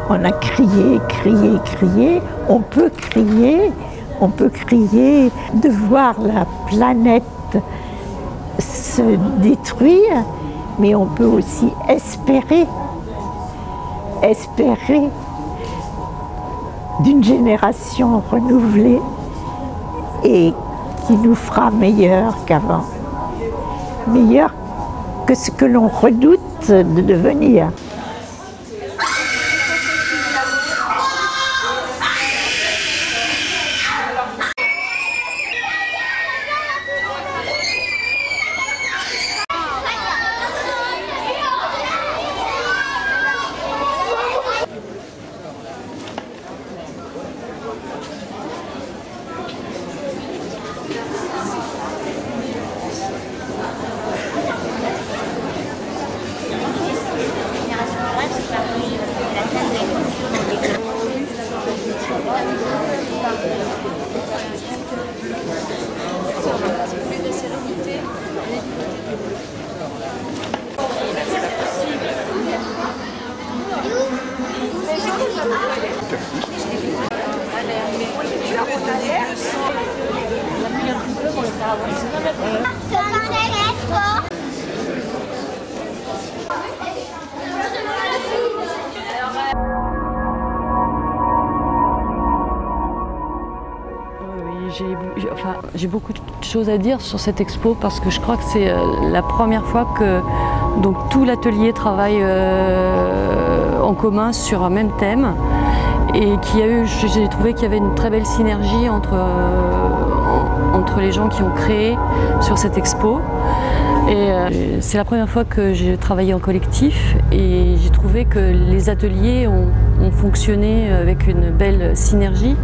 On a crié, crié, crié. On peut crier de voir la planète se détruire, mais on peut aussi espérer d'une génération renouvelée et qui nous fera meilleur qu'avant, meilleur que ce que l'on redoute de devenir. J'ai beaucoup de choses à dire sur cette expo parce que je crois que c'est la première fois que donc, tout l'atelier travaille en commun sur un même thème et j'ai trouvé qu'il y avait une très belle synergie entre les gens qui ont créé sur cette expo. C'est la première fois que j'ai travaillé en collectif et j'ai trouvé que les ateliers ont fonctionné avec une belle synergie.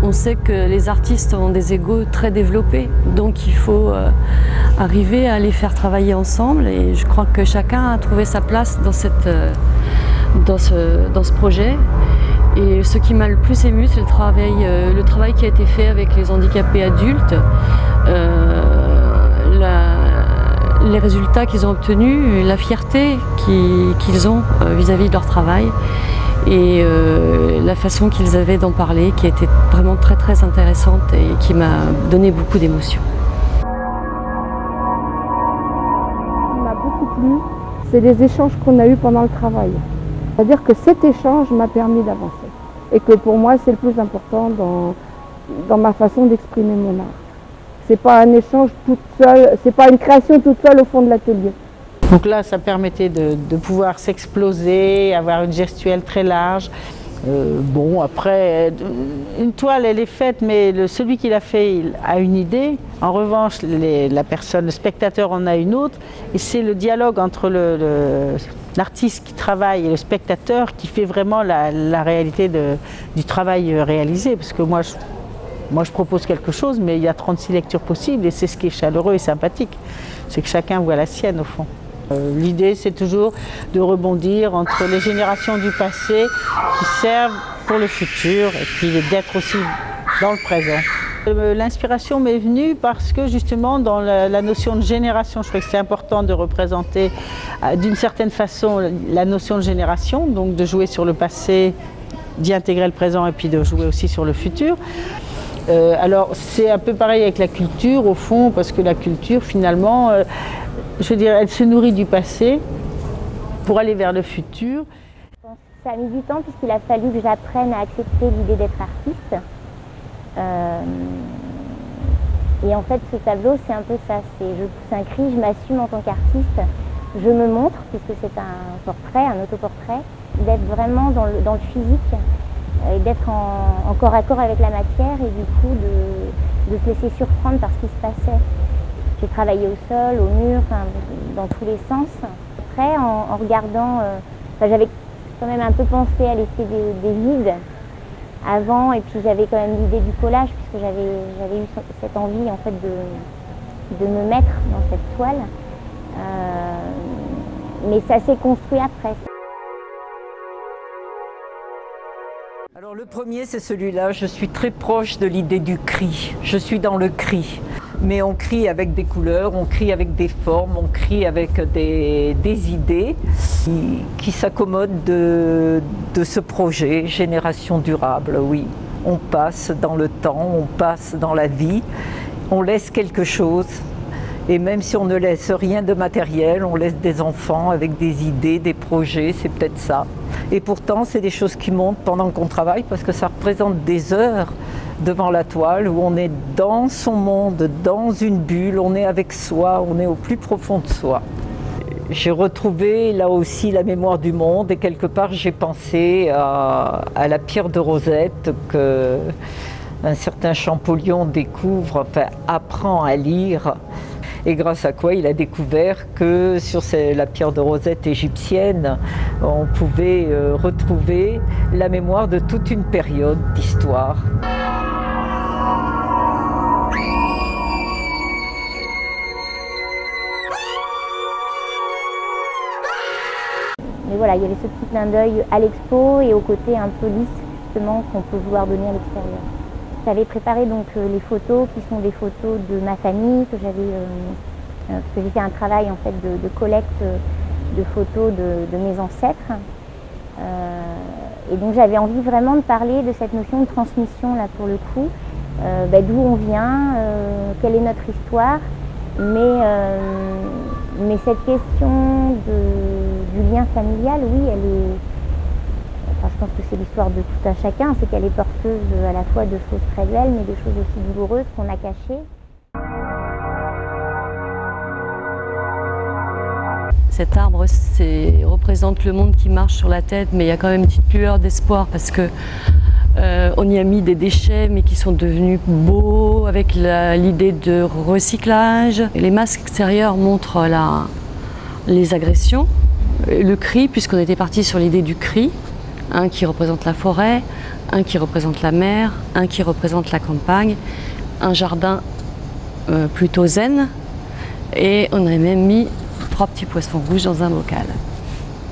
On sait que les artistes ont des égos très développés, donc il faut arriver à les faire travailler ensemble et je crois que chacun a trouvé sa place dans ce projet. Et ce qui m'a le plus ému, c'est le travail qui a été fait avec les handicapés adultes, les résultats qu'ils ont obtenus, la fierté qu'ils ont vis-à-vis de leur travail. Et la façon qu'ils avaient d'en parler, qui était vraiment très très intéressante et qui m'a donné beaucoup d'émotions. Ce qui m'a beaucoup plu, c'est les échanges qu'on a eus pendant le travail. C'est-à-dire que cet échange m'a permis d'avancer. Et que pour moi, c'est le plus important dans ma façon d'exprimer mon art. C'est pas un échange toute seule, c'est pas une création toute seule au fond de l'atelier. Donc là, ça permettait de pouvoir s'exploser, avoir une gestuelle très large. Bon, après, une toile, elle est faite, mais celui qui l'a fait, il a une idée. En revanche, le spectateur en a une autre. Et c'est le dialogue entre l'artiste qui travaille et le spectateur qui fait vraiment la réalité du travail réalisé. Parce que moi, je propose quelque chose, mais il y a 36 lectures possibles et c'est ce qui est chaleureux et sympathique. C'est que chacun voit la sienne, au fond. L'idée, c'est toujours de rebondir entre les générations du passé qui servent pour le futur et puis d'être aussi dans le présent. L'inspiration m'est venue parce que justement dans la notion de génération, je crois que c'est important de représenter d'une certaine façon la notion de génération, donc de jouer sur le passé, d'y intégrer le présent et puis de jouer aussi sur le futur. Alors c'est un peu pareil avec la culture au fond, parce que la culture finalement, je dirais, elle se nourrit du passé pour aller vers le futur. Ça a mis du temps puisqu'il a fallu que j'apprenne à accepter l'idée d'être artiste. Et en fait ce tableau c'est un peu ça, je pousse un cri, je m'assume en tant qu'artiste, je me montre puisque c'est un portrait, un autoportrait, d'être vraiment dans le physique et d'être en corps à corps avec la matière et du coup de se laisser surprendre par ce qui se passait. J'ai travaillé au sol, au mur, enfin, dans tous les sens. Après, en regardant, j'avais quand même un peu pensé à laisser des vides avant, et puis j'avais quand même l'idée du collage, puisque j'avais eu cette envie en fait de me mettre dans cette toile. Mais ça s'est construit après. Alors le premier, c'est celui-là. Je suis très proche de l'idée du cri. Je suis dans le cri. mais on crie avec des couleurs, on crie avec des formes, on crie avec des idées qui s'accommodent de ce projet Génération Durable, oui. On passe dans le temps, on passe dans la vie, on laisse quelque chose. Et même si on ne laisse rien de matériel, on laisse des enfants avec des idées, des projets, c'est peut-être ça. Et pourtant, c'est des choses qui montent pendant qu'on travaille parce que ça représente des heures devant la toile où on est dans son monde, dans une bulle, on est avec soi, on est au plus profond de soi. J'ai retrouvé là aussi la mémoire du monde et quelque part j'ai pensé à la pierre de Rosette qu'un certain Champollion découvre, enfin apprend à lire. Et grâce à quoi il a découvert que sur la pierre de Rosette égyptienne, on pouvait retrouver la mémoire de toute une période d'histoire. Mais voilà, il y avait ce petit clin d'œil à l'expo et au côté un peu lisse justement qu'on peut vouloir donner à l'extérieur. J'avais préparé donc les photos qui sont des photos de ma famille, que j'avais parce que j'ai fait un travail en fait de collecte de photos de mes ancêtres. Et donc j'avais envie vraiment de parler de cette notion de transmission là pour le coup, d'où on vient, quelle est notre histoire, mais cette question du lien familial, oui, elle est. Enfin, je pense que c'est l'histoire de tout un chacun, c'est qu'elle est porteuse à la fois de choses très belles, mais de choses aussi douloureuses qu'on a cachées. Cet arbre représente le monde qui marche sur la tête, mais il y a quand même une petite lueur d'espoir parce que on y a mis des déchets, mais qui sont devenus beaux avec l'idée de recyclage. Et les masques extérieurs montrent les agressions, le cri, puisqu'on était parti sur l'idée du cri. Un qui représente la forêt, un qui représente la mer, un qui représente la campagne, un jardin plutôt zen, et on avait même mis 3 petits poissons rouges dans un bocal.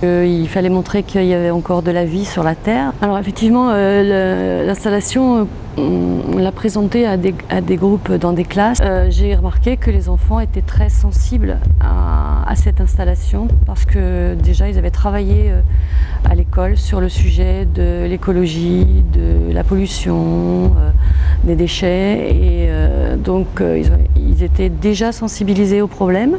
Il fallait montrer qu'il y avait encore de la vie sur la terre. Alors effectivement, l'installation, on l'a présentée à des groupes dans des classes. J'ai remarqué que les enfants étaient très sensibles à cette installation parce que déjà ils avaient travaillé à l'école sur le sujet de l'écologie, de la pollution, des déchets et donc ils étaient déjà sensibilisés au problème.